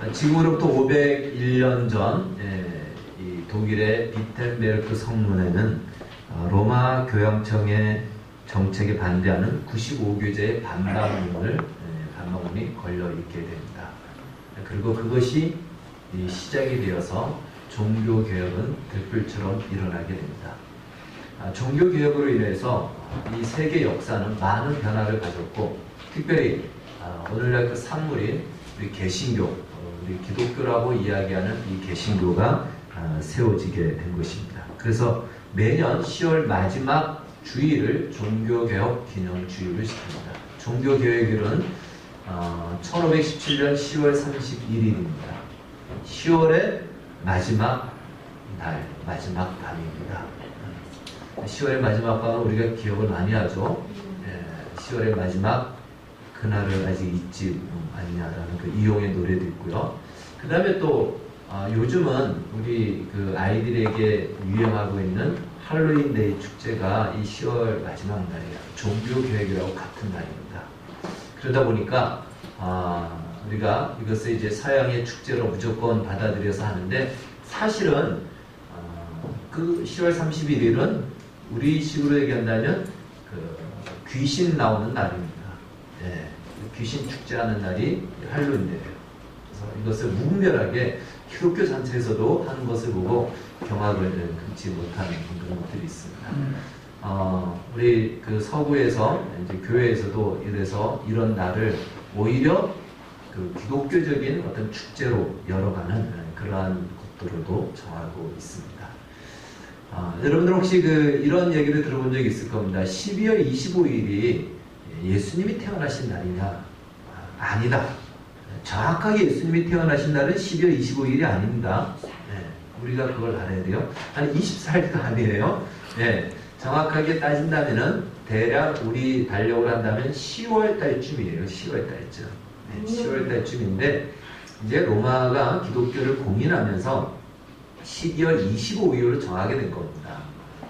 지금으로부터 501년 전 이 독일의 비텐베르크 성문에는 로마 교황청의 정책에 반대하는 95교제의 반박문이 걸려 있게 됩니다. 그리고 그것이 시작이 되어서 종교개혁은 들불처럼 일어나게 됩니다. 종교개혁으로 인해서 이 세계 역사는 많은 변화를 가졌고, 특별히 오늘날 그 산물인 우리 개신교, 우리 기독교라고 이야기하는 이 개신교가 세워지게 된 것입니다. 그래서 매년 10월 마지막 주일을 종교개혁 기념주일로 시킵니다. 종교개혁일은 1517년 10월 31일입니다. 10월의 마지막 날, 마지막 밤입니다. 10월의 마지막 밤은 우리가 기억을 많이 하죠. 10월의 마지막 그날을 아직 잊지 않냐라는 그 이용의 노래도 있고요. 그 다음에 또 요즘은 우리 그 아이들에게 유행하고 있는 할로윈데이 축제가 이 10월 마지막 날이에요. 종교개혁이라고 같은 날입니다. 그러다 보니까 우리가 이것을 이제 서양의 축제로 무조건 받아들여서 하는데, 사실은 그 10월 31일은 우리 식으로 얘기한다면 그 귀신 나오는 날입니다. 귀신 축제하는 날이 할로윈데이예요. 그래서 이것을 무분별하게 기독교 전체에서도 하는 것을 보고 경악을 금치 못하는 그런 것들이 있습니다. 우리 그 서구에서 이제 교회에서도 이래서 이런 날을 오히려 그 기독교적인 어떤 축제로 열어가는 그러한 것들로도 정하고 있습니다. 여러분들 혹시 이런 얘기를 들어본 적이 있을 겁니다. 12월 25일이 예수님이 태어나신 날이냐? 아니다. 정확하게 예수님이 태어나신 날은 12월 25일이 아닙니다. 우리가 그걸 알아야 돼요. 한 24일도 아니에요. 정확하게 따진다면은 대략 우리 달력을 한다면 10월 달쯤이에요. 10월 달쯤. 10월 달쯤인데, 이제 로마가 기독교를 공인하면서 12월 25일로 정하게 된 겁니다.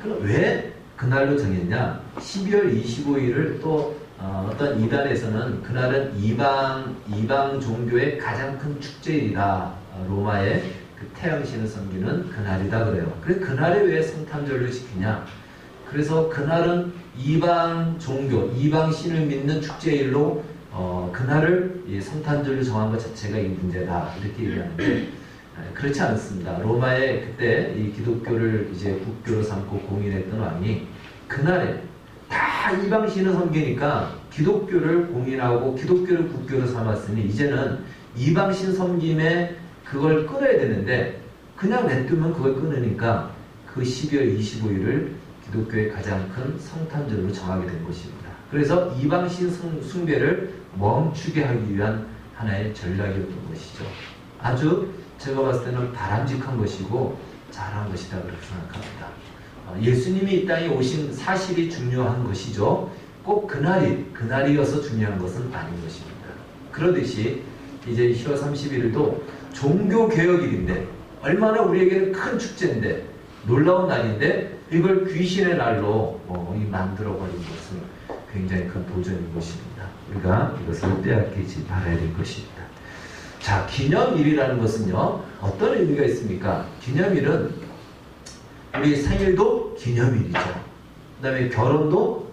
그럼 왜 그날로 정했냐? 12월 25일을 또 어떤 이단에서는 그날은 이방 종교의 가장 큰 축제일이다. 로마의 그 태양신을 섬기는 그날이다 그래요. 그래서 그날에 왜 성탄절을 지키냐? 그래서 그날은 이방 종교, 이방 신을 믿는 축제일로 그날을 성탄절로 정한 것 자체가 이 문제다. 이렇게 얘기하는데, 그렇지 않습니다. 로마의 그때 이 기독교를 이제 국교로 삼고 공인했던 왕이 그날에 다 이방신을 섬기니까 기독교를 공인하고 기독교를 국교로 삼았으니 이제는 이방신 섬김에 그걸 끊어야 되는데, 그냥 냅두면 그걸 끊으니까 그 12월 25일을 기독교의 가장 큰 성탄절로 정하게 된 것입니다. 그래서 이방신 숭배를 멈추게 하기 위한 하나의 전략이었던 것이죠. 아주 제가 봤을 때는 바람직한 것이고 잘한 것이다 그렇게 생각합니다. 예수님이 이 땅에 오신 사실이 중요한 것이죠. 꼭 그날이어서 중요한 것은 아닌 것입니다. 그러듯이 이제 10월 31일도 종교개혁일인데, 얼마나 우리에게는 큰 축제인데, 놀라운 날인데, 이걸 귀신의 날로 만들어버린 것은 굉장히 큰 도전인 것입니다. 우리가 이것을 빼앗기지 말아야 될 것입니다. 자, 기념일이라는 것은요, 어떤 의미가 있습니까? 기념일은 우리 생일도 기념일이죠. 그 다음에 결혼도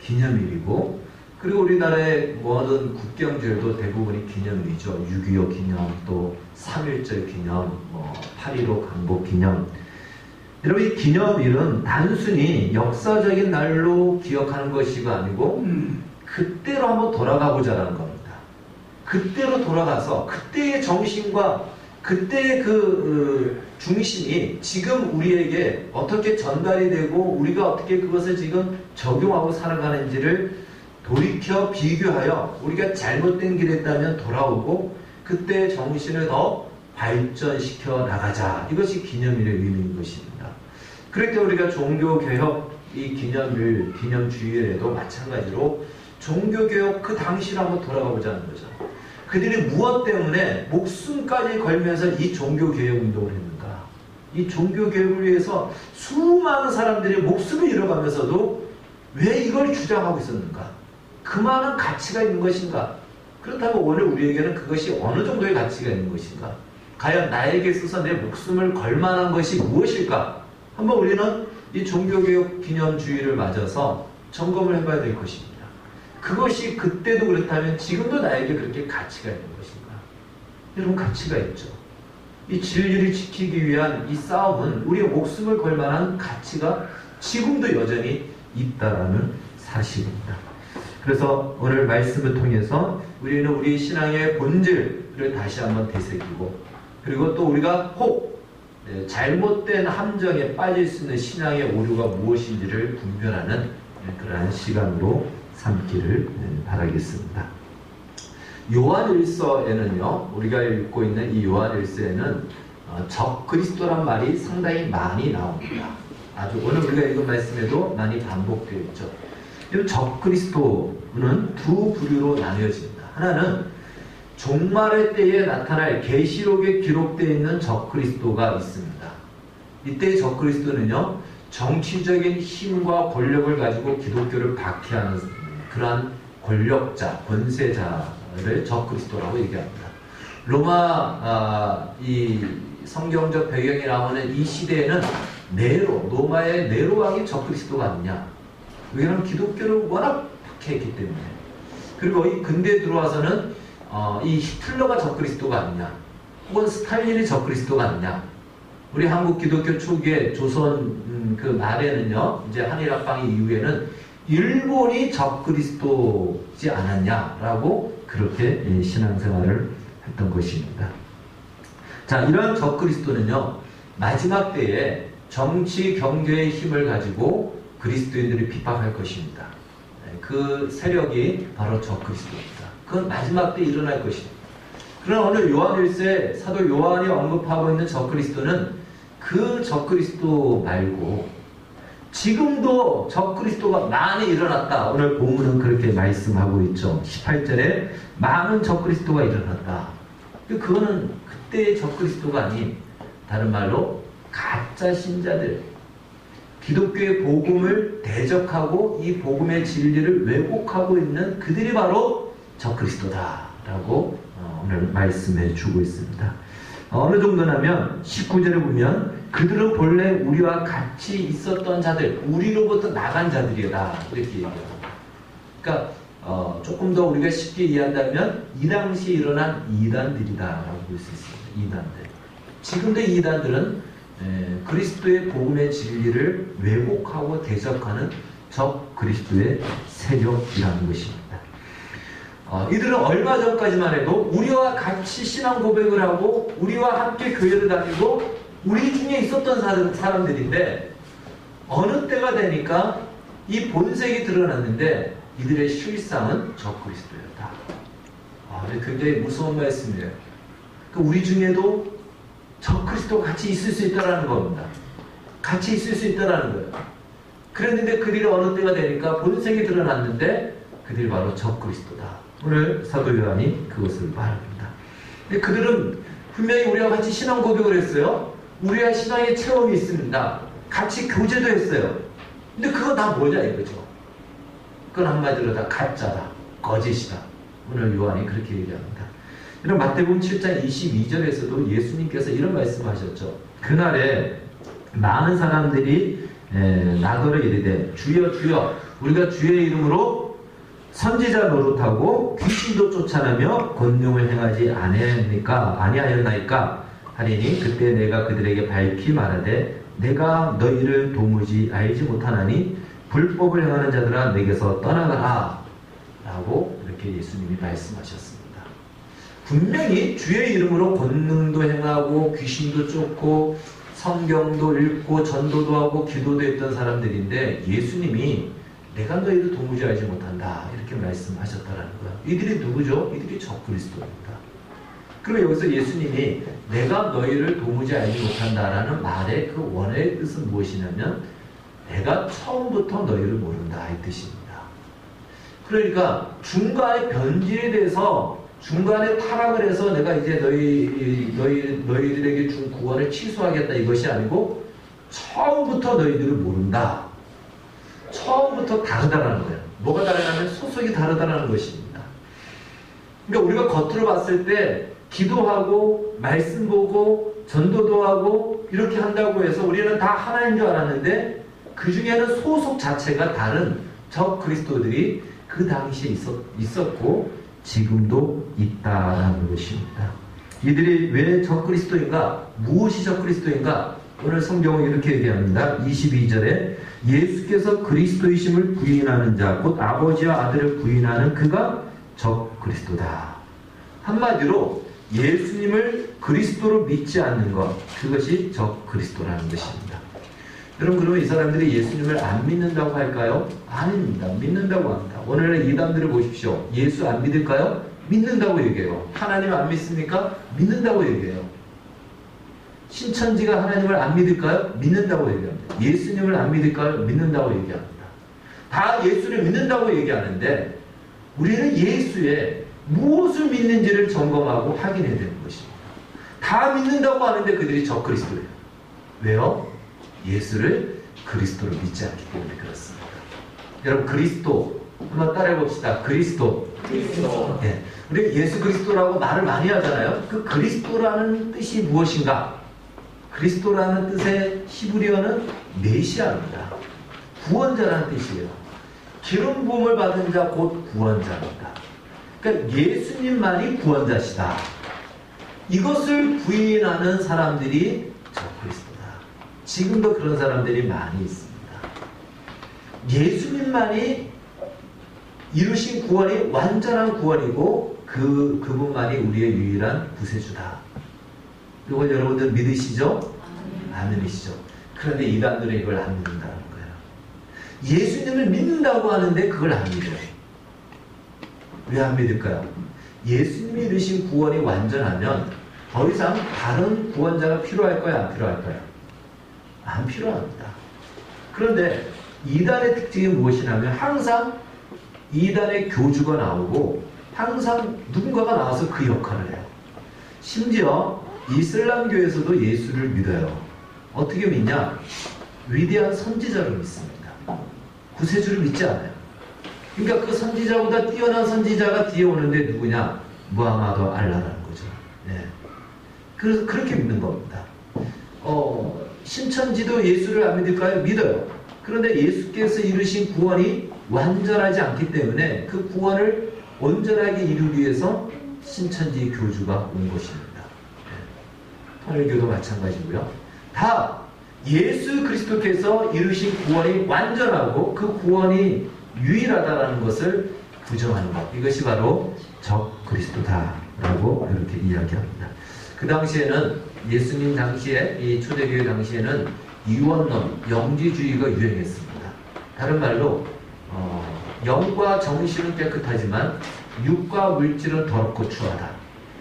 기념일이고, 그리고 우리나라의 모든 국경절도 대부분이 기념일이죠. 6.25 기념, 또 3.1절 기념, 8.15 강복 기념. 여러분, 이 기념일은 단순히 역사적인 날로 기억하는 것이 아니고 그때로 한번 돌아가보자라는 겁니다. 그때로 돌아가서 그때의 정신과 그때의 그 중심이 지금 우리에게 어떻게 전달이 되고 우리가 어떻게 그것을 지금 적용하고 살아가는지를 돌이켜 비교하여 우리가 잘못된 길에 있다면 돌아오고 그때의 정신을 더 발전시켜 나가자. 이것이 기념일의 의미인 것입니다. 그럴 때 우리가 종교개혁 이 기념일, 기념주일에도 마찬가지로 종교개혁 그 당시를 한번 돌아가 보자는 거죠. 그들이 무엇 때문에 목숨까지 걸면서 이 종교개혁 운동을 했는가? 이 종교개혁을 위해서 수많은 사람들이 목숨을 잃어가면서도 왜 이걸 주장하고 있었는가? 그 많은 가치가 있는 것인가? 그렇다면 오늘 우리에게는 그것이 어느 정도의 가치가 있는 것인가? 과연 나에게 있어서 내 목숨을 걸 만한 것이 무엇일까? 한번 우리는 이 종교개혁 기념주의를 맞아서 점검을 해봐야 될 것입니다. 그것이 그때도 그렇다면 지금도 나에게 그렇게 가치가 있는 것인가? 여러분, 가치가 있죠. 이 진리를 지키기 위한 이 싸움은 우리의 목숨을 걸 만한 가치가 지금도 여전히 있다라는 사실입니다. 그래서 오늘 말씀을 통해서 우리는 우리 신앙의 본질을 다시 한번 되새기고, 그리고 또 우리가 혹 잘못된 함정에 빠질 수 있는 신앙의 오류가 무엇인지를 분별하는 그러한 시간으로 삼기를 바라겠습니다. 요한일서에는요, 우리가 읽고 있는 이 요한일서에는 적그리스도란 말이 상당히 많이 나옵니다. 아주 오늘 우리가 읽은 말씀에도 많이 반복되어 있죠. 적그리스도는 두 부류로 나뉘어집니다. 하나는 종말의 때에 나타날 계시록에 기록되어 있는 적그리스도가 있습니다. 이때의 적그리스도는요, 정치적인 힘과 권력을 가지고 기독교를 박해하는 그러한 권력자, 권세자를 적그리스도라고 얘기합니다. 로마 이 성경적 배경이 나오는 이 시대에는 로마의 네로 왕이 적그리스도가 아니냐. 왜냐하면 기독교를 워낙 박해했기 때문에. 그리고 이 근대에 들어와서는 이 히틀러가 적그리스도가 아니냐, 혹은 스탈린이 적그리스도가 아니냐. 우리 한국 기독교 초기에 조선 그 말에는요, 이제 한일합방 이후에는 일본이 적그리스도지 않았냐라고 그렇게 신앙생활을 했던 것입니다. 자, 이러한 적그리스도는요, 마지막 때에 정치, 경제의 힘을 가지고 그리스도인들을 핍박할 것입니다. 그 세력이 바로 적그리스도입니다. 그건 마지막 때 일어날 것입니다. 그러나 오늘 요한일서에 사도 요한이 언급하고 있는 적그리스도는 그 적그리스도 말고 지금도 적그리스도가 많이 일어났다. 오늘 본문은 그렇게 말씀하고 있죠. 18절에 많은 적그리스도가 일어났다. 그거는 그때의 적그리스도가 아닌, 다른 말로 가짜 신자들, 기독교의 복음을 대적하고 이 복음의 진리를 왜곡하고 있는 그들이 바로 적그리스도다라고 오늘 말씀해 주고 있습니다. 어느 정도냐면 19절에 보면 그들은 본래 우리와 같이 있었던 자들, 우리로부터 나간 자들이다, 이렇게 얘기합니다. 그러니까 조금 더 우리가 쉽게 이해한다면 이 당시에 일어난 이단들이다라고 볼 수 있습니다. 이단들. 지금도 이단들은 그리스도의 복음의 진리를 왜곡하고 대적하는 적 그리스도의 세력이라는 것입니다. 이들은 얼마 전까지만 해도 우리와 같이 신앙 고백을 하고 우리와 함께 교회를 다니고 우리 중에 있었던 사람들인데, 어느 때가 되니까 이 본색이 드러났는데 이들의 실상은 적 그리스도였다. 굉장히 무서운 말씀이에요. 우리 중에도 적 그리스도가 같이 있을 수 있다는 겁니다. 같이 있을 수 있다는 거예요. 그랬는데 그들이 어느 때가 되니까 본색이 드러났는데 그들이 바로 적 그리스도다. 오늘 사도 요한이 그것을 말합니다. 근데 그들은 분명히 우리와 같이 신앙 고백을 했어요. 우리와 신앙의 체험이 있습니다. 같이 교제도 했어요. 근데 그거 다 뭐냐 이거죠. 그건 한마디로 다 가짜다, 거짓이다. 오늘 요한이 그렇게 얘기합니다. 여러분, 마태복음 7장 22절에서도 예수님께서 이런 말씀하셨죠. 그날에 많은 사람들이 나더러 이르되 주여 주여 우리가 주의 이름으로 선지자 노릇하고 귀신도 쫓아내며 권능을 행하지 아니하였나이까 하리니 그때 내가 그들에게 밝히 말하되 내가 너희를 도무지 알지 못하나니 불법을 행하는 자들아 내게서 떠나가라 라고 이렇게 예수님이 말씀하셨습니다. 분명히 주의 이름으로 권능도 행하고 귀신도 쫓고 성경도 읽고 전도도 하고 기도도 했던 사람들인데 예수님이 내가 너희를 도무지 알지 못한다 이렇게 말씀하셨다라는 거예요. 이들이 누구죠? 이들이 적그리스도입니다. 그러면 여기서 예수님이 내가 너희를 도무지 알지 못한다라는 말의 그 원의 뜻은 무엇이냐면 내가 처음부터 너희를 모른다 이 뜻입니다. 그러니까 중간에 변질이 돼서 중간에 타락을 해서 내가 이제 너희들에게 준 구원을 취소하겠다 이것이 아니고 처음부터 너희들을 모른다. 처음부터 다르다라는 거예요. 뭐가 다르냐면 소속이 다르다라는 것입니다. 그러니까 우리가 겉으로 봤을 때 기도하고 말씀 보고 전도도 하고 이렇게 한다고 해서 우리는 다 하나인 줄 알았는데 그 중에는 소속 자체가 다른 적 그리스도들이 그 당시에 있었고 지금도 있다라는 것입니다. 이들이 왜 적 그리스도인가? 무엇이 적 그리스도인가? 오늘 성경은 이렇게 얘기합니다. 22절에 예수께서 그리스도이심을 부인하는 자, 곧 아버지와 아들을 부인하는 그가 적 그리스도다. 한마디로 예수님을 그리스도로 믿지 않는 것, 그것이 적 그리스도라는 것입니다. 여러분, 그러면 이 사람들이 예수님을 안 믿는다고 할까요? 아닙니다. 믿는다고 합니다. 오늘의 이단들을 보십시오. 예수 안 믿을까요? 믿는다고 얘기해요. 하나님 안 믿습니까? 믿는다고 얘기해요. 신천지가 하나님을 안 믿을까요? 믿는다고 얘기합니다. 예수님을 안 믿을까요? 믿는다고 얘기합니다. 다 예수를 믿는다고 얘기하는데 우리는 예수에 무엇을 믿는지를 점검하고 확인해야 되는 것입니다. 다 믿는다고 하는데 그들이 적 그리스도예요. 왜요? 예수를 그리스도로 믿지 않기 때문에 그렇습니다. 여러분, 그리스도 한번 따라해 봅시다. 그리스도. 네. 우리 예수 그리스도라고 말을 많이 하잖아요. 그 그리스도라는 뜻이 무엇인가? 그리스도라는 뜻의 히브리어는 메시아입니다. 구원자라는 뜻이에요. 기름 부음을 받은 자 곧 구원자입니다. 그러니까 예수님만이 구원자시다. 이것을 부인하는 사람들이 적 그리스도다. 지금도 그런 사람들이 많이 있습니다. 예수님만이 이루신 구원이 완전한 구원이고 그분만이 우리의 유일한 구세주다. 이걸 여러분들 믿으시죠? 안 믿으시죠? 그런데 이단들은 이걸 안 믿는다는 거예요. 예수님을 믿는다고 하는데 그걸 안 믿어요. 왜 안 믿을까요? 예수님이 이루신 구원이 완전하면 더 이상 다른 구원자가 필요할까요? 안 필요할까요? 안 필요합니다. 그런데 이단의 특징이 무엇이냐면 항상 이단의 교주가 나오고 항상 누군가가 나와서 그 역할을 해요. 심지어 이슬람교에서도 예수를 믿어요. 어떻게 믿냐? 위대한 선지자를 믿습니다. 구세주를 믿지 않아요. 그러니까 그 선지자보다 뛰어난 선지자가 뒤에 오는데 누구냐? 무하마드 알라라는 거죠. 네. 그래서 그렇게 믿는 겁니다. 신천지도 예수를 안 믿을까요? 믿어요. 그런데 예수께서 이루신 구원이 완전하지 않기 때문에 그 구원을 온전하게 이루기 위해서 신천지 교주가 온 것입니다. 통일교도 마찬가지고요. 다 예수 그리스도께서 이루신 구원이 완전하고 그 구원이 유일하다라는 것을 부정하는 것. 이것이 바로 적 그리스도다라고 이렇게 이야기합니다. 그 당시에는 예수님 당시에 이 초대교회 당시에는 이원론, 영지주의가 유행했습니다. 다른 말로 영과 정신은 깨끗하지만 육과 물질은 더럽고 추하다.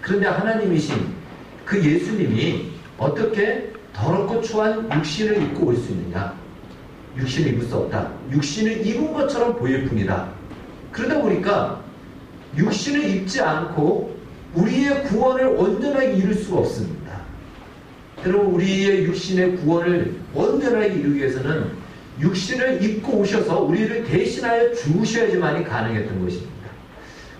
그런데 하나님이신 그 예수님이 어떻게 더럽고 추한 육신을 입고 올 수 있느냐? 육신을 입을 수 없다. 육신을 입은 것처럼 보일 뿐이다. 그러다 보니까 육신을 입지 않고 우리의 구원을 온전하게 이룰 수가 없습니다. 여러분, 우리의 육신의 구원을 온전하게 이루기 위해서는 육신을 입고 오셔서 우리를 대신하여 죽으셔야지만이 가능했던 것입니다.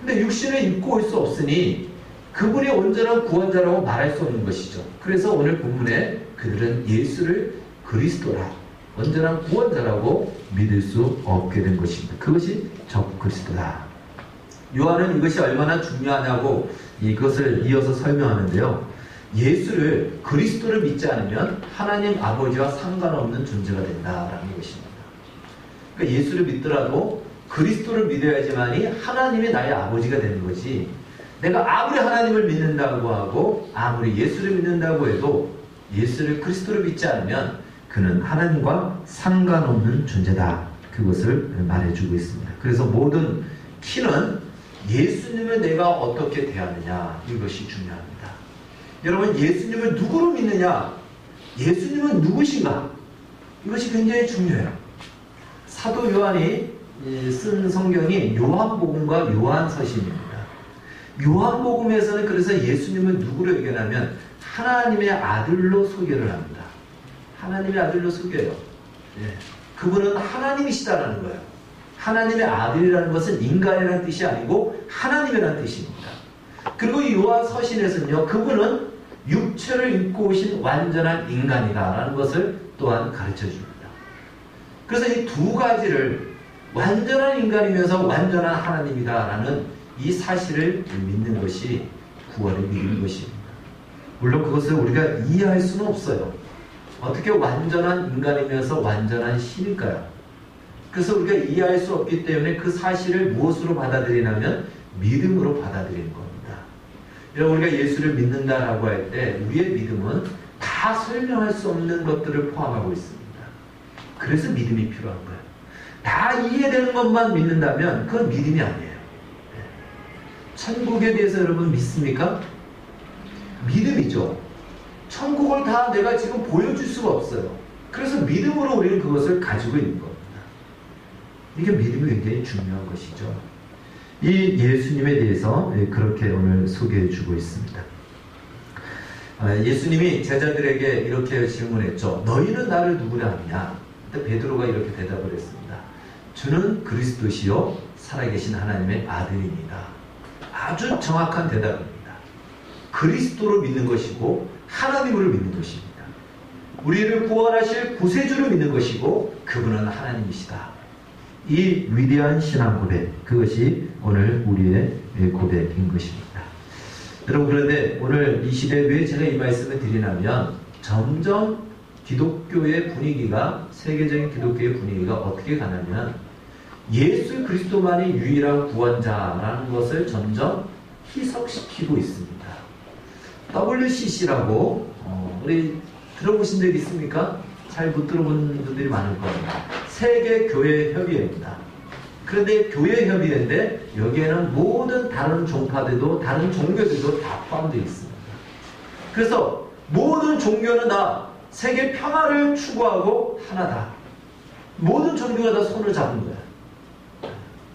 근데 육신을 입고 올 수 없으니 그분이 온전한 구원자라고 말할 수 없는 것이죠. 그래서 오늘 본문에 그들은 예수를 그리스도라, 온전한 구원자라고 믿을 수 없게 된 것입니다. 그것이 적 그리스도다. 요한은 이것이 얼마나 중요하냐고 이것을 이어서 설명하는데요. 예수를 그리스도를 믿지 않으면 하나님 아버지와 상관없는 존재가 된다라는 것입니다. 그러니까 예수를 믿더라도 그리스도를 믿어야지만이 하나님이 나의 아버지가 되는 거지, 내가 아무리 하나님을 믿는다고 하고 아무리 예수를 믿는다고 해도 예수를 그리스도를 믿지 않으면 그는 하나님과 상관없는 존재다. 그것을 말해주고 있습니다. 그래서 모든 키는 예수님을 내가 어떻게 대하느냐, 이것이 중요합니다. 여러분, 예수님을 누구로 믿느냐, 예수님은 누구신가, 이것이 굉장히 중요해요. 사도 요한이 쓴 성경이 요한복음과 요한서신입니다. 요한복음에서는 그래서 예수님은 누구로 얘기하냐면 하나님의 아들로 소개를 합니다. 하나님의 아들로 소개해요. 예. 그분은 하나님이시다라는 거예요. 하나님의 아들이라는 것은 인간이라는 뜻이 아니고 하나님이라는 뜻입니다. 그리고 이 요한 서신에서는요, 그분은 육체를 입고 오신 완전한 인간이다라는 것을 또한 가르쳐 줍니다. 그래서 이 두 가지를 완전한 인간이면서 완전한 하나님이다라는 이 사실을 믿는 것이 구원의 믿음인 것입니다. 물론 그것을 우리가 이해할 수는 없어요. 어떻게 완전한 인간이면서 완전한 신일까요? 그래서 우리가 이해할 수 없기 때문에 그 사실을 무엇으로 받아들이냐면 믿음으로 받아들이는 겁니다. 여러분, 우리가 예수를 믿는다라고 할 때 우리의 믿음은 다 설명할 수 없는 것들을 포함하고 있습니다. 그래서 믿음이 필요한 거예요. 다 이해되는 것만 믿는다면 그건 믿음이 아니에요. 천국에 대해서 여러분 믿습니까? 믿음이죠. 천국을 다 내가 지금 보여줄 수가 없어요. 그래서 믿음으로 우리는 그것을 가지고 있는 겁니다. 이게 믿음이 굉장히 중요한 것이죠. 이 예수님에 대해서 그렇게 오늘 소개해 주고 있습니다. 예수님이 제자들에게 이렇게 질문했죠. 너희는 나를 누구라 하느냐? 그때 베드로가 이렇게 대답을 했습니다. 주는 그리스도시요 살아계신 하나님의 아들입니다. 아주 정확한 대답입니다. 그리스도를 믿는 것이고 하나님을 믿는 것입니다. 우리를 구원하실 구세주를 믿는 것이고 그분은 하나님이시다. 이 위대한 신앙 고백, 그것이 오늘 우리의 고백인 것입니다. 여러분, 그런데 오늘 이 시대에 왜 제가 이 말씀을 드리냐면 점점 기독교의 분위기가, 세계적인 기독교의 분위기가 어떻게 가냐면 예수 그리스도만이 유일한 구원자라는 것을 점점 희석시키고 있습니다. WCC라고 우리 들어보신 적 있습니까? 잘 못 들어본 분들이 많을 겁니다. 세계교회협의회입니다. 그런데 교회협의회인데 여기에는 모든 다른 종파들도 다른 종교들도 다 포함되어 있습니다. 그래서 모든 종교는 다 세계 평화를 추구하고 하나다. 모든 종교가 다 손을 잡은 거야.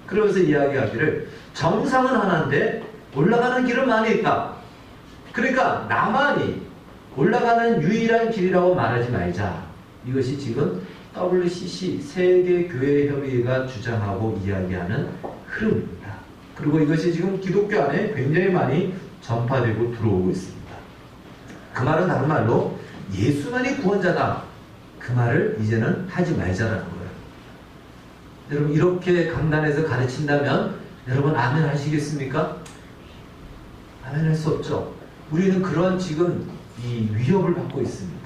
그러면서 이야기하기를 정상은 하나인데 올라가는 길은 많이 있다. 그러니까 나만이 올라가는 유일한 길이라고 말하지 말자. 이것이 지금 WCC 세계교회협의회가 주장하고 이야기하는 흐름입니다. 그리고 이것이 지금 기독교 안에 굉장히 많이 전파되고 들어오고 있습니다. 그 말은 다른 말로 예수만이 구원자다. 그 말을 이제는 하지 말자라는 거예요. 여러분, 이렇게 강단에서 가르친다면 여러분 아멘 하시겠습니까? 아멘 할 수 없죠. 우리는 그런 지금 이 위협을 받고 있습니다.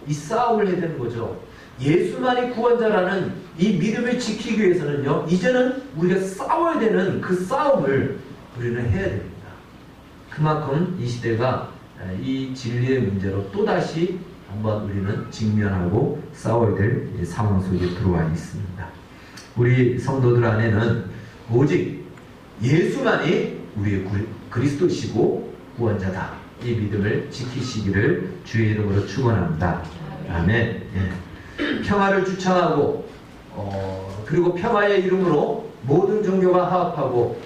이 싸움을 해야 되는 거죠. 예수만이 구원자라는 이 믿음을 지키기 위해서는요, 이제는 우리가 싸워야 되는 그 싸움을 우리는 해야 됩니다. 그만큼 이 시대가 이 진리의 문제로 또다시 한번 우리는 직면하고 싸워야 될 상황 속에 들어와 있습니다. 우리 성도들 안에는 오직 예수만이 우리의 그리스도시고 구원자다. 이 믿음을 지키시기를 주의 이름으로 축원합니다. 아멘. 예. 평화를 주창하고 그리고 평화의 이름으로 모든 종교가 화합하고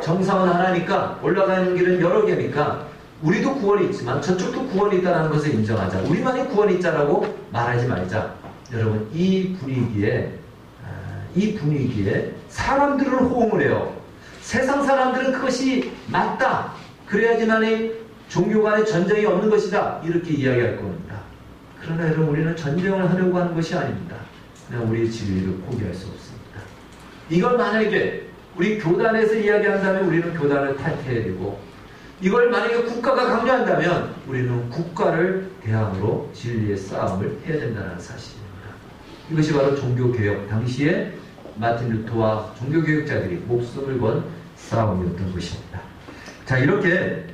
정상은 하나니까 올라가는 길은 여러 개니까 우리도 구원이 있지만 저쪽도 구원이 있다는 것을 인정하자. 우리만이 구원이 있자라고 말하지 말자. 여러분, 이 분위기에 사람들은 호응을 해요. 세상 사람들은 그것이 맞다. 그래야지만이 종교 간의 전쟁이 없는 것이다. 이렇게 이야기할 겁니다. 그러나 여러분, 우리는 전쟁을 하려고 하는 것이 아닙니다. 그냥 우리의 진리를 포기할 수 없습니다. 이걸 만약에 우리 교단에서 이야기한다면 우리는 교단을 탈퇴해야 되고, 이걸 만약에 국가가 강요한다면 우리는 국가를 대항으로 진리의 싸움을 해야 된다는 사실입니다. 이것이 바로 종교개혁 당시에 마틴 루터와 종교개혁자들이 목숨을 건 싸움이었던 것입니다. 자, 이렇게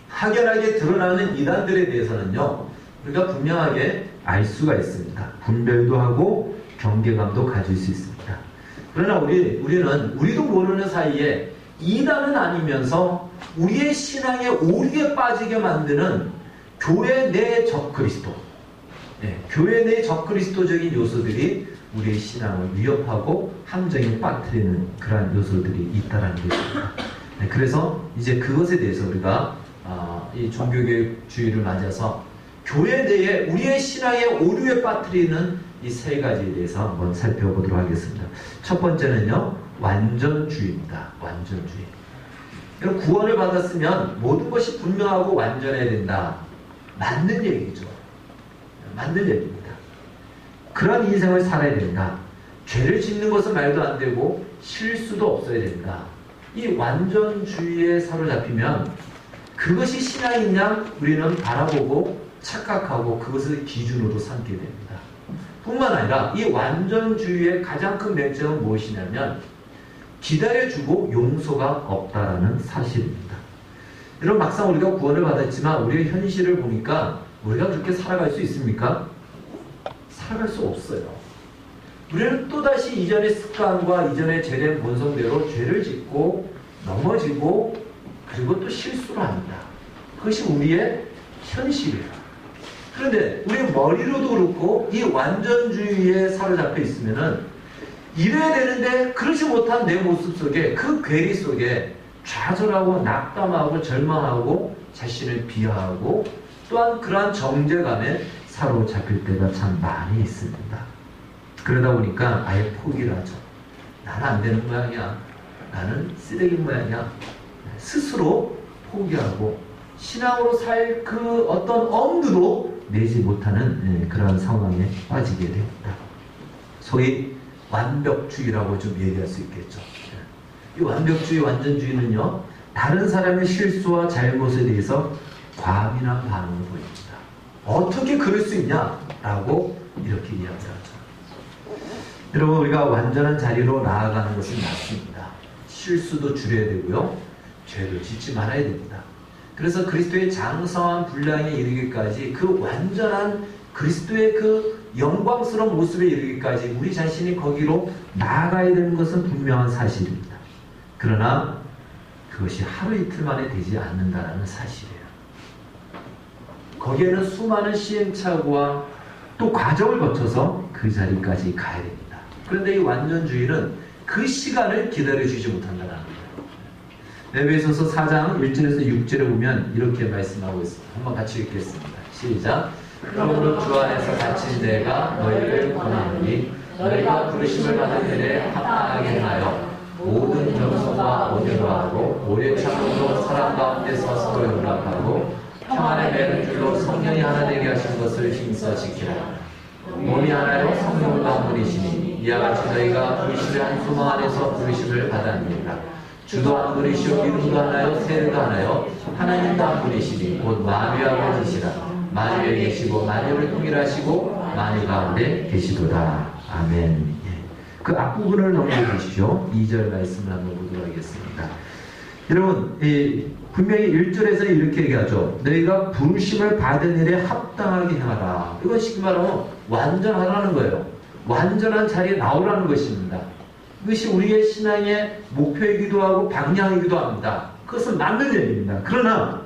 확연하게 드러나는 이단들에 대해서는요, 우리가 분명하게 알 수가 있습니다. 분별도 하고 경계감도 가질 수 있습니다. 그러나 우리도 모르는 사이에 이단은 아니면서 우리의 신앙에 오류에 빠지게 만드는 교회 내 적그리스도, 교회 내 적그리스도적인 요소들이 우리의 신앙을 위협하고 함정에 빠뜨리는 그러한 요소들이 있다는 것입니다. 그래서 이제 그것에 대해서 우리가 이 종교개혁주의를 맞아서 교회 내에 우리의 신앙의 오류에 빠뜨리는 이 세 가지에 대해서 한번 살펴보도록 하겠습니다. 첫 번째는요, 완전주의입니다. 완전주의. 여러분, 구원을 받았으면 모든 것이 분명하고 완전해야 된다. 맞는 얘기죠. 맞는 얘기입니다. 그런 인생을 살아야 된다. 죄를 짓는 것은 말도 안 되고 실수도 없어야 된다. 이 완전주의에 사로잡히면 그것이 신앙인 양 우리는 바라보고 착각하고 그것을 기준으로 삼게 됩니다. 뿐만 아니라 이 완전주의의 가장 큰 맹점은 무엇이냐면 기다려주고 용서가 없다라는 사실입니다. 여러분, 막상 우리가 구원을 받았지만 우리의 현실을 보니까 우리가 그렇게 살아갈 수 있습니까? 살아갈 수 없어요. 우리는 또다시 이전의 습관과 이전의 죄된 본성대로 죄를 짓고 넘어지고 그리고 또 실수를 합니다. 그것이 우리의 현실이에요. 그런데 우리 머리로도 그렇고 이 완전주의에 사로잡혀 있으면은 이래야 되는데 그러지 못한 내 모습 속에, 그 괴리 속에 좌절하고 낙담하고 절망하고 자신을 비하하고 또한 그러한 정죄감에 사로잡힐 때가 참 많이 있습니다. 그러다 보니까 아예 포기를 하죠. 나는 안 되는 모양이야. 나는 쓰레기 모양이야. 스스로 포기하고 신앙으로 살 그 어떤 엄두도 내지 못하는 그런 상황에 빠지게 됩니다. 소위 완벽주의라고 좀 얘기할 수 있겠죠. 이 완벽주의, 완전주의는요, 다른 사람의 실수와 잘못에 대해서 과민한 반응을 보입니다. 어떻게 그럴 수 있냐라고 이렇게 이야기하죠. 여러분, 우리가 완전한 자리로 나아가는 것은 맞습니다. 실수도 줄여야 되고요, 죄도 짓지 말아야 됩니다. 그래서 그리스도의 장성한 분량에 이르기까지, 그 완전한 그리스도의 그 영광스러운 모습에 이르기까지 우리 자신이 거기로 나아가야 되는 것은 분명한 사실입니다. 그러나 그것이 하루 이틀 만에 되지 않는다는 사실이에요. 거기에는 수많은 시행착오와 또 과정을 거쳐서 그 자리까지 가야 됩니다. 그런데 이 완전주의는 그 시간을 기다려주지 못한다는 거예요. 에베소서 4장 1절에서 6절에 보면 이렇게 말씀하고 있습니다. 한번 같이 읽겠습니다. 시작. 그러므로 주 안에서 갇힌 내가 너희를 권하노니 너희가 부르심을 받은 일에 합당하게 행하여 모든 겸손과 온유로 하고 오래 참음으로 사람 가운데서 서로 용납하고 평안에 매는 줄로 성령이 하나 되게 하신 것을 힘써 지키라. 몸이 하나요 성령도 한 분이시니 이와 같이 너희가 부르심의 한 소망 안에서 부르심을 받았느니라. 주도 한 분이시오 기름도 하나요 세례도 하나요 하나님도 한 분이시니 곧 만유하고 계시라. 만유에 계시고 만유를 통일하시고 만유 가운데 계시도다. 아멘. 그 앞부분을 넘겨 주십시오. 2절 말씀을 한번 보도록 하겠습니다. 여러분, 분명히 1절에서 이렇게 얘기하죠. 너희가 부르심을 받은 일에 합당하게 행하라. 이건 쉽게 말하면 완전하라는 거예요. 완전한 자리에 나오라는 것입니다. 이것이 우리의 신앙의 목표이기도 하고 방향이기도 합니다. 그것은 맞는 얘기입니다. 그러나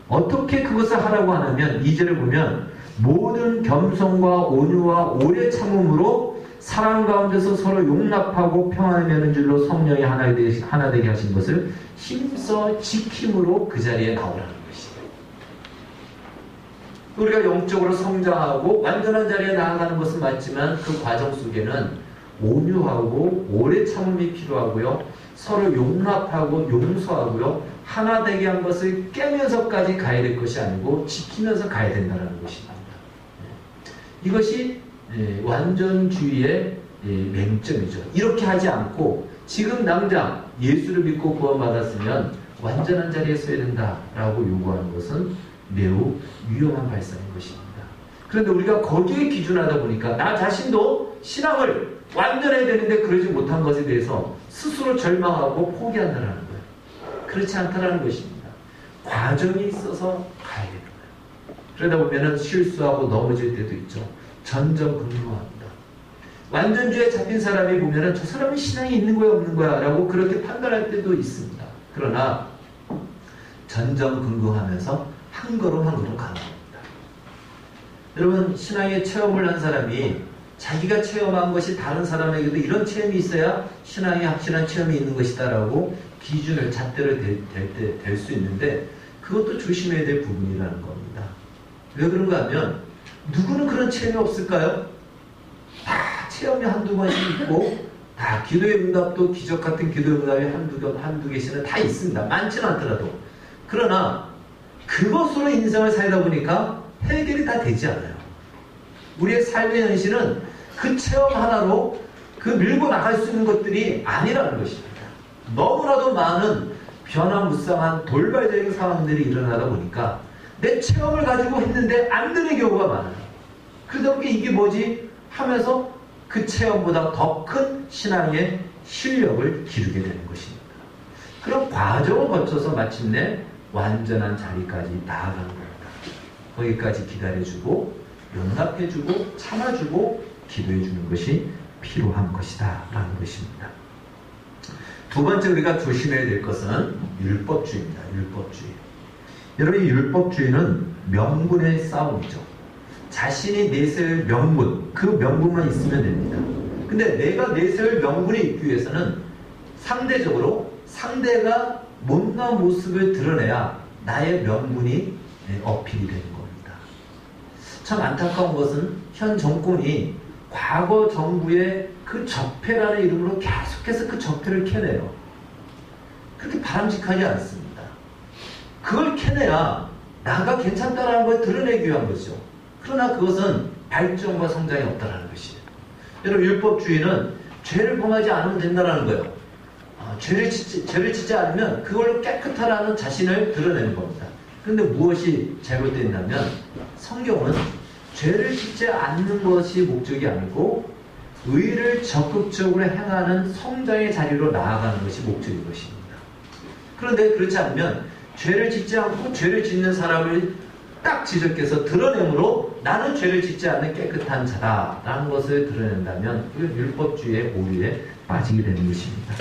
어떻게 그것을 하라고 하냐면 2절을 보면 모든 겸손과 온유와 오래 참음으로 사랑 가운데서 서로 용납하고 평안에 매는 줄로 성령이 하나 되게 하신 것을 힘써 지킴으로 그 자리에 나오라는 것이에요. 우리가 영적으로 성장하고 완전한 자리에 나아가는 것은 맞지만 그 과정 속에는 온유하고 오래 참음이 필요하고요. 서로 용납하고 용서하고요. 하나 되게 한 것을 깨면서까지 가야 될 것이 아니고 지키면서 가야 된다는 것입니다. 이것이 완전주의의 맹점이죠. 이렇게 하지 않고 지금 당장 예수를 믿고 구원받았으면 완전한 자리에 서야 된다라고 요구하는 것은 매우 위험한 발상인 것입니다. 그런데 우리가 거기에 기준하다 보니까 나 자신도 신앙을 완전해야 되는데 그러지 못한 것에 대해서 스스로 절망하고 포기한다는 거예요. 그렇지 않다는 것입니다. 과정이 있어서 가야 되는 거예요. 그러다 보면 실수하고 넘어질 때도 있죠. 전전긍긍합니다. 완전주의에 잡힌 사람이 보면 저 사람은 신앙이 있는 거야 없는 거야 라고 그렇게 판단할 때도 있습니다. 그러나 전전긍긍하면서 한 걸음 한 걸음 가는 겁니다. 여러분, 신앙의 체험을 한 사람이 자기가 체험한 것이 다른 사람에게도 이런 체험이 있어야 신앙이 확실한 체험이 있는 것이다 라고 기준을 잣대를 댈 수 있는데 그것도 조심해야 될 부분이라는 겁니다. 왜 그런가 하면 누구는 그런 체험이 없을까요? 다 체험이 한두 번씩 있고 다 기도의 응답도 기적 같은 기도의 응답이 한두 개씩은 다 있습니다. 많지는 않더라도. 그러나 그것으로 인생을 살다 보니까 해결이 다 되지 않아요. 우리의 삶의 현실은 그 체험 하나로 그 밀고 나갈 수 있는 것들이 아니라는 것입니다. 너무나도 많은 변화무쌍한 돌발적인 상황들이 일어나다 보니까 내 체험을 가지고 했는데 안 되는 경우가 많아요. 그러다 보니까 이게 뭐지? 하면서 그 체험보다 더 큰 신앙의 실력을 기르게 되는 것입니다. 그런 과정을 거쳐서 마침내 완전한 자리까지 나아가는 겁니다. 거기까지 기다려주고 용납해주고 참아주고 기도해주는 것이 필요한 것이다 라는 것입니다. 두 번째 우리가 조심해야 될 것은 율법주의입니다. 율법주의. 여러분, 이 율법주의는 명분의 싸움이죠. 자신이 내세울 명분, 그 명분만 있으면 됩니다. 근데 내가 내세울 명분이 있기 위해서는 상대적으로 상대가 못난 모습을 드러내야 나의 명분이 어필이 되는 겁니다. 참 안타까운 것은 현 정권이 과거 정부의 그 적폐라는 이름으로 계속해서 그 적폐를 캐내요. 그렇게 바람직하지 않습니다. 그걸 캐내야 나가 괜찮다라는 걸 드러내기 위한 거죠. 그러나 그것은 발전과 성장이 없다라는 것이에요. 여러분, 율법주의는 죄를 범하지 않으면 된다는 거예요. 죄를 짓지 않으면 그걸로 깨끗하라는 자신을 드러내는 겁니다. 그런데 무엇이 잘못된다면 성경은 죄를 짓지 않는 것이 목적이 아니고 의를 적극적으로 행하는 성장의 자리로 나아가는 것이 목적인 것입니다. 그런데 그렇지 않으면 죄를 짓지 않고 죄를 짓는 사람을 딱 지적해서 드러내므로 나는 죄를 짓지 않는 깨끗한 자다라는 것을 드러낸다면 이건 율법주의의 오류에 빠지게 되는 것입니다.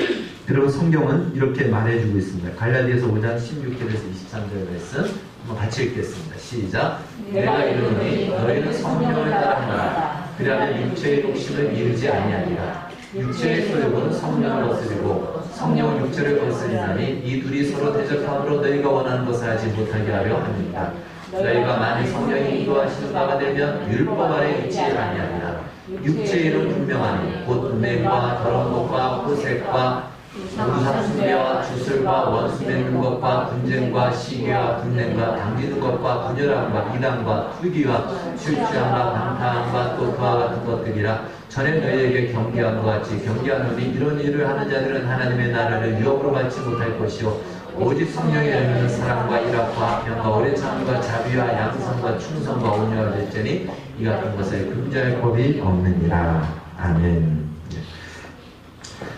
여러분, 성경은 이렇게 말해주고 있습니다. 갈라디아서 5장 16절에서 23절 말씀 한번 같이 읽겠습니다. 시작. 내가 이르노니 너희는 성령을 따라하라. 그리하면 육체의 욕심을 이루지 아니하리라. 육체의 소욕은 성령을 거스리고 성령은 육체를 거스리나니 이 둘이 서로 대적함으로 너희가 원하는 것을 하지 못하게 하려 합니다. 너희가 만일 성령이 인도하시는 바가 되면 율법 아래 있지 아니하리라. 육체의 일은 분명하니 곧 음행과 더러운 것과 호색과 우상숭배와 주술과 원수 맺는 것과 분쟁과 시기와 분냄과 당기는 것과 분열함과 이단과 투기와 술취함과 방탕함과 또 그와 같은 것들이라. 전에 너희에게 경계한 것 같이 경계하노니 이런 일을 하는 자들은 하나님의 나라를 유업으로 받지 못할 것이요 오직 성령의 열매는 사랑과 일합과 평과 오래 참음과 자비와 양선과 충성과 온유와 절제니 이 같은 것을 금지할 법이 없느니라. 아멘.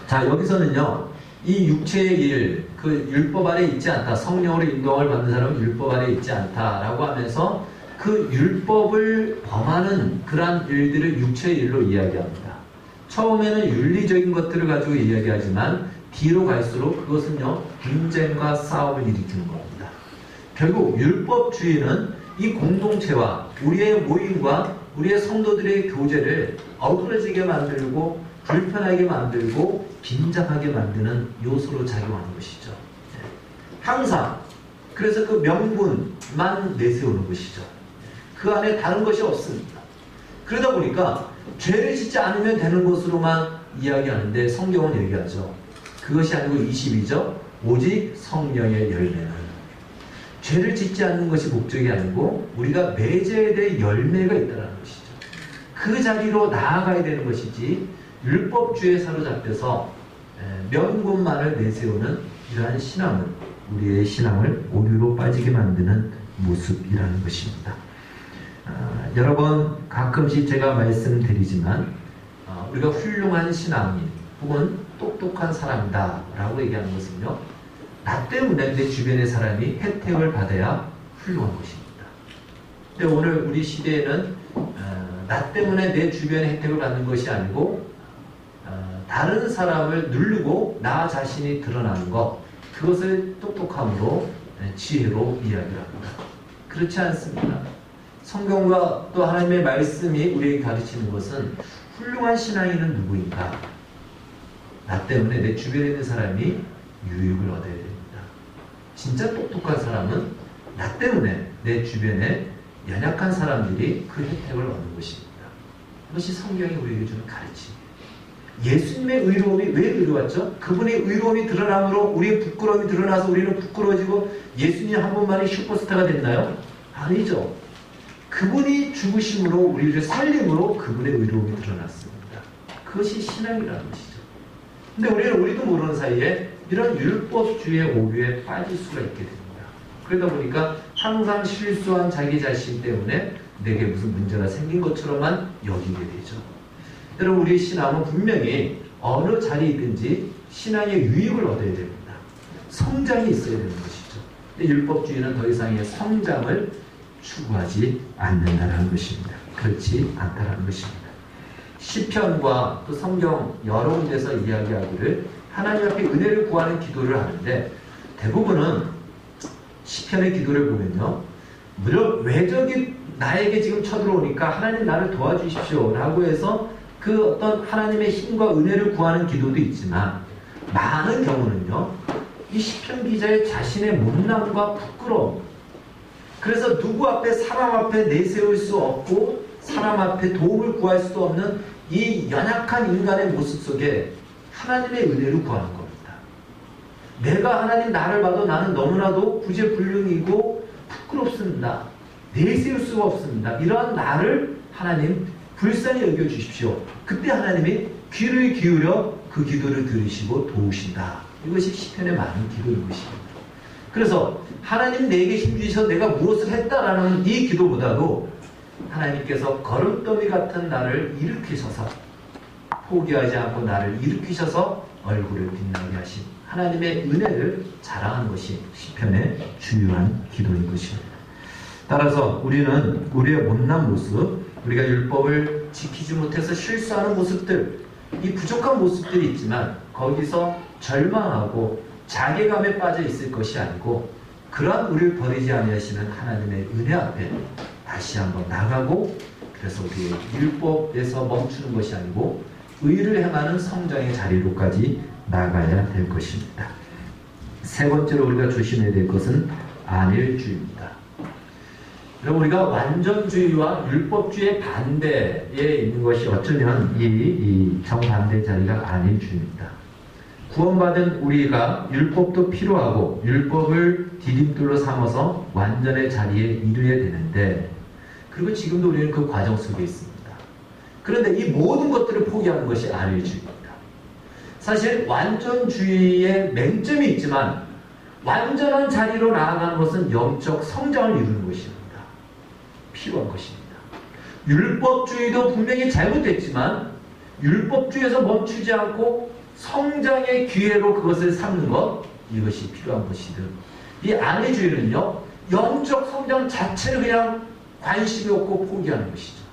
자, 여기서는요, 이 육체의 일, 그 율법 아래 있지 않다, 성령으로 인도함을 받는 사람은 율법 아래 있지 않다라고 하면서 그 율법을 범하는 그러한 일들을 육체의 일로 이야기합니다. 처음에는 윤리적인 것들을 가지고 이야기하지만 뒤로 갈수록 그것은요, 분쟁과 싸움을 일으키는 겁니다. 결국 율법주의는 이 공동체와 우리의 모임과 우리의 성도들의 교제를 어그러지게 만들고 불편하게 만들고 빈잡하게 만드는 요소로 작용하는 것이죠. 항상 그래서 그 명분만 내세우는 것이죠. 그 안에 다른 것이 없습니다. 그러다 보니까 죄를 짓지 않으면 되는 것으로만 이야기하는데 성경은 얘기하죠. 그것이 아니고 22절 오직 성령의 열매는 죄를 짓지 않는 것이 목적이 아니고 우리가 매제에 대해 열매가 있다는 것이죠. 그 자리로 나아가야 되는 것이지 율법주의에 사로잡혀서 명분만을 내세우는 이러한 신앙은 우리의 신앙을 오류로 빠지게 만드는 모습이라는 것입니다. 여러 번 가끔씩 제가 말씀드리지만 우리가 훌륭한 신앙인 혹은 똑똑한 사람이다 라고 얘기하는 것은요, 나 때문에 내 주변의 사람이 혜택을 받아야 훌륭한 것입니다. 근데 오늘 우리 시대에는 나 때문에 내 주변의 혜택을 받는 것이 아니고 다른 사람을 누르고 나 자신이 드러나는 것, 그것을 똑똑함으로 지혜로 이야기합니다. 그렇지 않습니다. 성경과 또 하나님의 말씀이 우리에게 가르치는 것은 훌륭한 신앙인은 누구인가? 나 때문에 내 주변에 있는 사람이 유익을 얻어야 됩니다. 진짜 똑똑한 사람은 나 때문에 내 주변에 연약한 사람들이 그 혜택을 얻는 것입니다. 그것이 성경이 우리에게 주는 가르침이에요. 예수님의 의로움이 왜 의로웠죠? 그분의 의로움이 드러남으로 우리의 부끄러움이 드러나서 우리는 부끄러워지고 예수님 한 분만이 슈퍼스타가 됐나요? 아니죠. 그분이 죽으심으로 우리를 살림으로 그분의 의로움이 드러났습니다. 그것이 신앙이라는 것이죠. 근데 우리도 모르는 사이에 이런 율법주의의 오류에 빠질 수가 있게 됩니다. 그러다 보니까 항상 실수한 자기 자신 때문에 내게 무슨 문제가 생긴 것처럼만 여기게 되죠. 여러분, 우리의 신앙은 분명히 어느 자리이든지 신앙의 유익을 얻어야 됩니다. 성장이 있어야 되는 것이죠. 근데 율법주의는 더 이상의 성장을 추구하지 않는다는 것입니다. 그렇지 않다는 것입니다. 시편과 또 성경 여러 군데서 이야기하기를 하나님 앞에 은혜를 구하는 기도를 하는데, 대부분은 시편의 기도를 보면요, 무려 외적이 나에게 지금 쳐들어오니까 하나님 나를 도와주십시오 라고 해서 그 어떤 하나님의 힘과 은혜를 구하는 기도도 있지만, 많은 경우는요, 이 시편 기자의 자신의 못남과 부끄러움, 그래서 누구 앞에, 사람 앞에 내세울 수 없고 사람 앞에 도움을 구할 수도 없는 이 연약한 인간의 모습 속에 하나님의 은혜를 구하는 겁니다. 내가 하나님 나를 봐도 나는 너무나도 구제불능이고 부끄럽습니다. 내세울 수가 없습니다. 이러한 나를 하나님 불쌍히 여겨주십시오. 그때 하나님이 귀를 기울여 그 기도를 들으시고 도우신다. 이것이 시편의 많은 기도인 것입니다. 그래서 하나님 내게 힘주셔서 내가 무엇을 했다라는 이 기도보다도 하나님께서 거름더미 같은 나를 일으키셔서, 포기하지 않고 나를 일으키셔서 얼굴을 빛나게 하신 하나님의 은혜를 자랑하는 것이 시편의 중요한 기도인 것입니다. 따라서 우리는 우리의 못난 모습, 우리가 율법을 지키지 못해서 실수하는 모습들, 이 부족한 모습들이 있지만 거기서 절망하고 자괴감에 빠져 있을 것이 아니고, 그러한 우리를 버리지 아니하시는 하나님의 은혜 앞에 다시 한번 나가고, 그래서 우리의 율법에서 멈추는 것이 아니고 의를 행하는 성장의 자리로까지 나가야 될 것입니다. 세 번째로 우리가 조심해야 될 것은 안일주의입니다. 우리가 완전주의와 율법주의의 반대에 있는 것이 어쩌면 이 정반대 자리가 안일주의입니다. 구원받은 우리가 율법도 필요하고 율법을 디딤돌로 삼아서 완전의 자리에 이르야 되는데, 그리고 지금도 우리는 그 과정 속에 있습니다. 그런데 이 모든 것들을 포기하는 것이 안일주의입니다. 사실 완전주의의 맹점이 있지만 완전한 자리로 나아가는 것은 영적 성장을 이루는 것입니다. 필요한 것입니다. 율법주의도 분명히 잘못됐지만 율법주의에서 멈추지 않고 성장의 기회로 그것을 삼는 것, 이것이 필요한 것이든, 이 안일주의는요, 영적 성장 자체를 그냥 관심이 없고 포기하는 것이죠.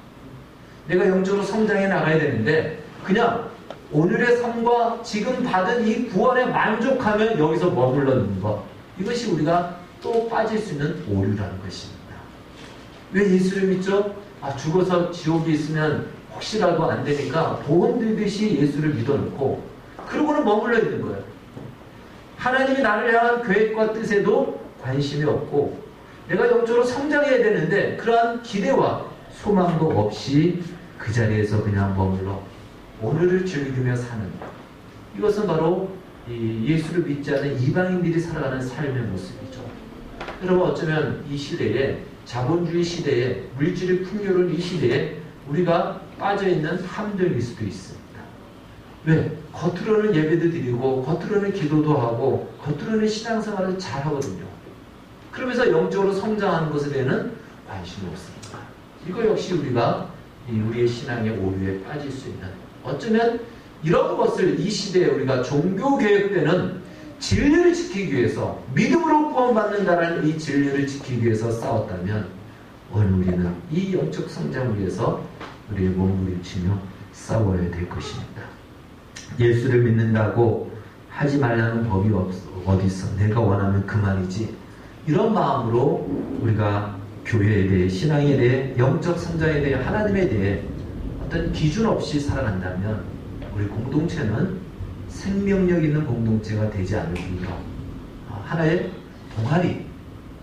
내가 영적으로 성장해 나가야 되는데 그냥 오늘의 삶과 지금 받은 이 구원에 만족하면 여기서 머물러 있는 것, 이것이 우리가 또 빠질 수 있는 오류라는 것입니다. 왜 예수를 믿죠? 죽어서 지옥에 있으면 혹시라도 안 되니까 보험 들듯이 예수를 믿어놓고 그러고는 머물러 있는 거예요. 하나님이 나를 향한 계획과 뜻에도 관심이 없고, 내가 영적으로 성장해야 되는데 그러한 기대와 소망도 없이 그 자리에서 그냥 머물러 오늘을 즐기며 사는, 이것은 바로 예수를 믿지 않는 이방인들이 살아가는 삶의 모습이죠. 여러분, 어쩌면 이 시대에, 자본주의 시대에, 물질이 풍요로운 이 시대에 우리가 빠져있는 함정일 수도 있습니다. 왜? 겉으로는 예배도 드리고 겉으로는 기도도 하고 겉으로는 신앙생활을 잘하거든요. 그러면서 영적으로 성장하는 것에 대해서는 관심이 없습니다. 이거 역시 우리의 신앙의 오류에 빠질 수 있는, 어쩌면 이런 것을 이 시대에 우리가 종교개혁 때는 진리를 지키기 위해서, 믿음으로 구원받는다는 이 진리를 지키기 위해서 싸웠다면, 오늘 우리는 이 영적 성장을 위해서 우리의 몸부림치며 싸워야 될 것입니다. 예수를 믿는다고 하지 말라는 법이 어디 있어? 내가 원하면 그만이지. 이런 마음으로 우리가 교회에 대해, 신앙에 대해, 영적 성장에 대해, 하나님에 대해 어떤 기준 없이 살아간다면 우리 공동체는 생명력 있는 공동체가 되지 않을 뿐더러 하나의 동아리,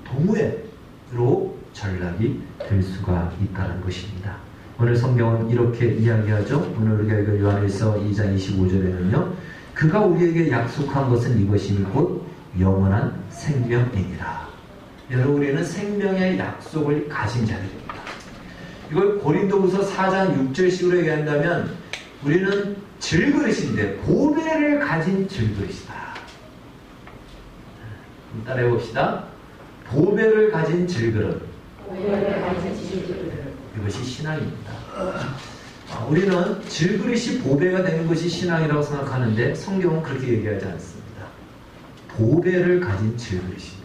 동호회로 전락이 될 수가 있다는 것입니다. 오늘 성경은 이렇게 이야기하죠. 오늘 우리가 읽은 요한일서 2장 25절에는요. 그가 우리에게 약속한 것은 이것이니 곧 영원한 생명이니라. 여러분, 우리는 생명의 약속을 가진 자들입니다. 이걸 고린도후서 4장 6절식으로 얘기한다면 우리는 질그릇인데 보배를 가진 질그릇이다. 따라해 봅시다. 보배를 가진 질그릇. 이것이 신앙입니다. 우리는 질그릇이 보배가 되는 것이 신앙이라고 생각하는데 성경은 그렇게 얘기하지 않습니다. 보배를 가진 질그릇입니다.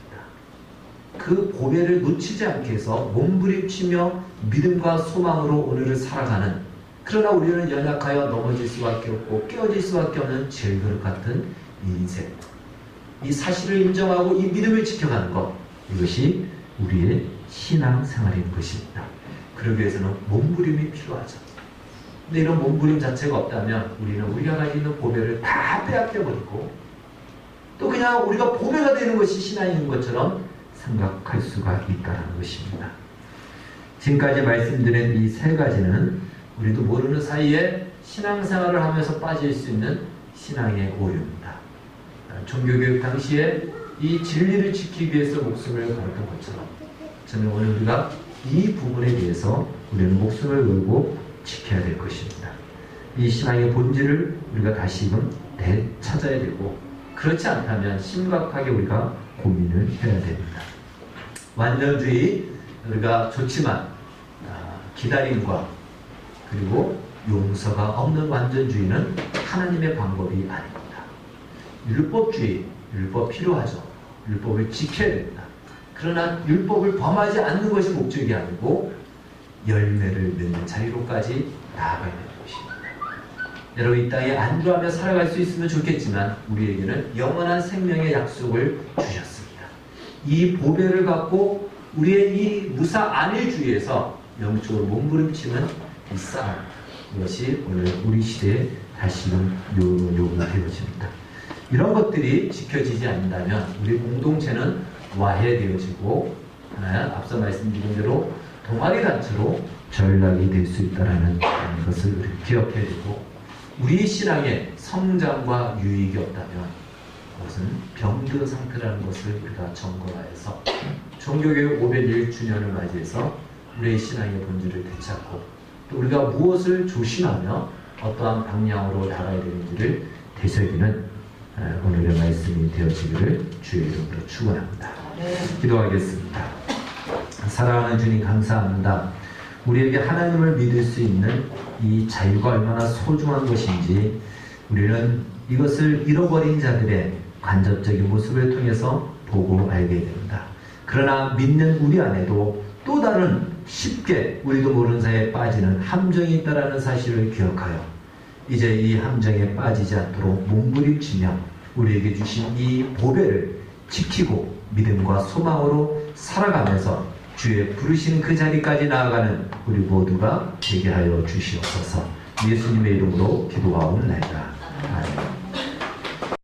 그 보배를 놓치지 않게 해서 몸부림치며 믿음과 소망으로 오늘을 살아가는, 그러나 우리는 연약하여 넘어질 수밖에 없고 깨어질 수밖에 없는 질그릇 같은 이 인생, 이 사실을 인정하고 이 믿음을 지켜가는 것, 이것이 우리의 신앙생활인 것입니다. 그러기 위해서는 몸부림이 필요하죠. 근데 이런 몸부림 자체가 없다면 우리는 우리가 가지고 있는 보배를 다 빼앗겨버리고 또 그냥 우리가 보배가 되는 것이 신앙인 것처럼 생각할 수가 있다는 것입니다. 지금까지 말씀드린 이 세 가지는 우리도 모르는 사이에 신앙생활을 하면서 빠질 수 있는 신앙의 오류입니다. 종교교육 당시에 이 진리를 지키기 위해서 목숨을 걸었던 것처럼 저는 오늘 우리가 이 부분에 대해서 우리는 목숨을 걸고 지켜야 될 것입니다. 이 신앙의 본질을 우리가 다시금 되찾아야 되고, 그렇지 않다면 심각하게 우리가 고민을 해야 됩니다. 완전주의, 우리가 좋지만 기다림과 그리고 용서가 없는 완전주의는 하나님의 방법이 아닙니다. 율법주의, 율법 필요하죠. 율법을 지켜야 됩니다. 그러나 율법을 범하지 않는 것이 목적이 아니고 열매를 맺는 자리로까지 나아가야 되는 것입니다. 여러분, 이 땅에 안주하며 살아갈 수 있으면 좋겠지만 우리에게는 영원한 생명의 약속을 주셨습니다. 이 보배를 갖고 우리의 이 무사 안일주의에서 영적으로 몸부림치는 이 싸움, 이것이 오늘 우리 시대에 다시금 요구가 되어집니다. 이런 것들이 지켜지지 않는다면 우리 공동체는 와해되어지고 앞서 말씀드린 대로 동아리 단체로 전락이 될 수 있다는 것을 우리 기억해야 되고, 우리 신앙에 성장과 유익이 없다면 그것은 병든 상태라는 것을 우리가 점검하여서 종교개혁 501주년을 맞이해서 우리의 신앙의 본질을 되찾고 또 우리가 무엇을 조심하며 어떠한 방향으로 나가야 되는지를 되새기는 오늘의 말씀이 되어지기를 주의 이름으로 축원합니다. 기도하겠습니다. 사랑하는 주님, 감사합니다. 우리에게 하나님을 믿을 수 있는 이 자유가 얼마나 소중한 것인지 우리는 이것을 잃어버린 자들의 간접적인 모습을 통해서 보고 알게 됩니다. 그러나 믿는 우리 안에도 또 다른 쉽게 우리도 모르는 사이에 빠지는 함정이 있다는 사실을 기억하여 이제 이 함정에 빠지지 않도록 몸부림치며 우리에게 주신 이 보배를 지키고 믿음과 소망으로 살아가면서 주의 부르신 그 자리까지 나아가는 우리 모두가 되게 하여 주시옵소서. 예수님의 이름으로 기도하옵나이다. 아멘.